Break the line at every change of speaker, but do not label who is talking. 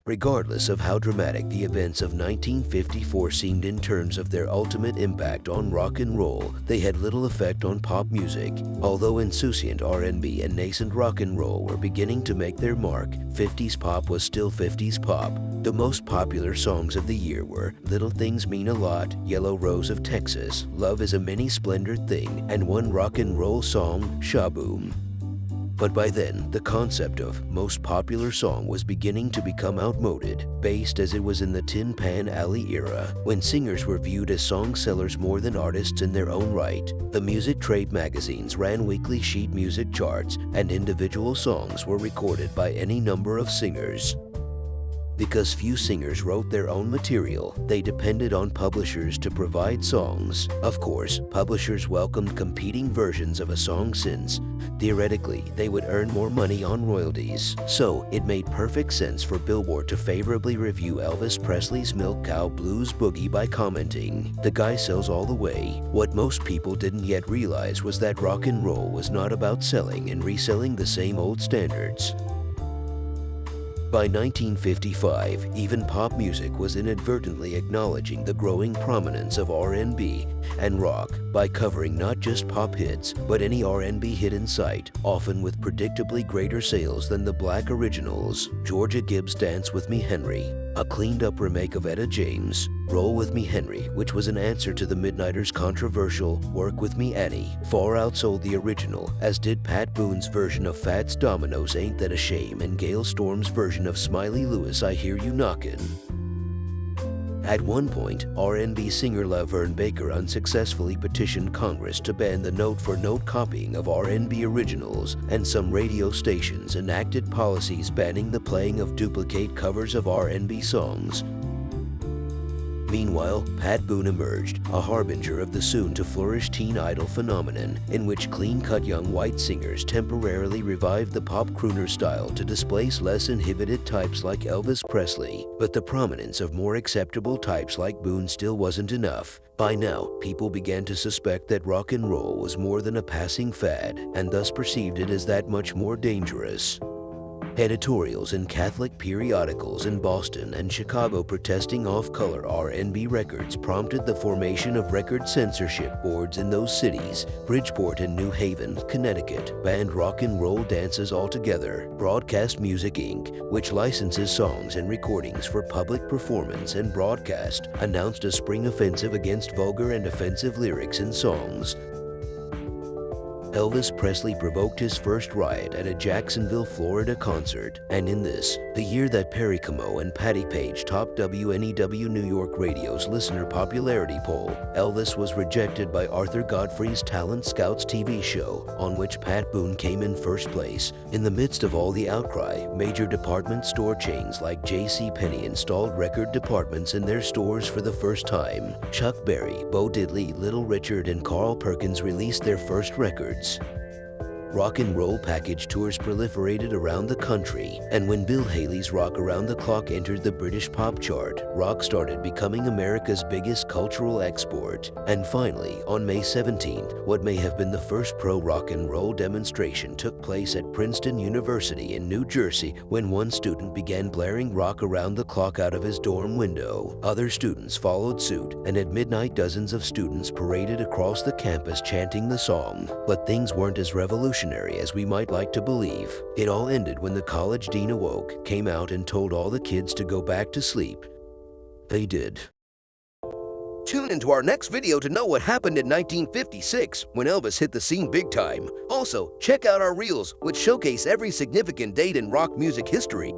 Regardless of how dramatic the events of 1954 seemed in terms of their ultimate impact on rock and roll, they had little effect on pop music. Although insouciant R&B and nascent rock and roll were beginning to make their mark, 50s pop was still 50s pop. The most popular songs of the year were Little Things Mean a Lot, Yellow Rose of Texas, Love is a Mini Splendid Thing, and one rock and roll song, Shaboom. But by then, the concept of most popular song was beginning to become outmoded, based as it was in the Tin Pan Alley era, when singers were viewed as song sellers more than artists in their own right. The music trade magazines ran weekly sheet music charts, and individual songs were recorded by any number of singers. Because few singers wrote their own material, they depended on publishers to provide songs. Of course, publishers welcomed competing versions of a song since, theoretically, they would earn more money on royalties. So, it made perfect sense for Billboard to favorably review Elvis Presley's Milk Cow Blues Boogie by commenting, "The guy sells all the way." What most people didn't yet realize was that rock and roll was not about selling and reselling the same old standards. By 1955, even pop music was inadvertently acknowledging the growing prominence of R&B and rock by covering not just pop hits, but any R&B hit in sight, often with predictably greater sales than the black originals. Georgia Gibbs' Dance With Me Henry, a cleaned-up remake of Etta James' Roll With Me Henry, which was an answer to the Midnighters' controversial Work With Me Annie, far outsold the original, as did Pat Boone's version of Fats Domino's Ain't That a Shame and Gail Storm's version of Smiley Lewis' I Hear You Knockin'. At one point, R&B singer Laverne Baker unsuccessfully petitioned Congress to ban the note-for-note copying of R&B originals, and some radio stations enacted policies banning the playing of duplicate covers of R&B songs. Meanwhile, Pat Boone emerged, a harbinger of the soon-to-flourish teen idol phenomenon, in which clean-cut young white singers temporarily revived the pop crooner style to displace less inhibited types like Elvis Presley. But the prominence of more acceptable types like Boone still wasn't enough. By now, people began to suspect that rock and roll was more than a passing fad, and thus perceived it as that much more dangerous. Editorials in Catholic periodicals in Boston and Chicago protesting off-color R&B records prompted the formation of record censorship boards in those cities. Bridgeport and New Haven, Connecticut, banned rock and roll dances altogether. Broadcast Music Inc., which licenses songs and recordings for public performance and broadcast, announced a spring offensive against vulgar and offensive lyrics in songs. Elvis Presley provoked his first riot at a Jacksonville, Florida concert, and in this, the year that Perry Como and Patti Page topped WNEW New York Radio's listener popularity poll, Elvis was rejected by Arthur Godfrey's Talent Scouts TV show, on which Pat Boone came in first place. In the midst of all the outcry, major department store chains like JCPenney installed record departments in their stores for the first time. Chuck Berry, Bo Diddley, Little Richard, and Carl Perkins released their first records. Rock and roll package tours proliferated around the country, and when Bill Haley's Rock Around the Clock entered the British pop chart, rock started becoming America's biggest cultural export. And finally, on May 17th, what may have been the first pro-rock and roll demonstration took place at Princeton University in New Jersey when one student began blaring Rock Around the Clock out of his dorm window. Other students followed suit, and at midnight dozens of students paraded across the campus chanting the song. But things weren't as revolutionary as we might like to believe. It all ended when the college dean awoke, came out, and told all the kids to go back to sleep. They did. Tune into our next video to know what happened in 1956 when Elvis hit the scene big time. Also, check out our reels, which showcase every significant date in rock music history.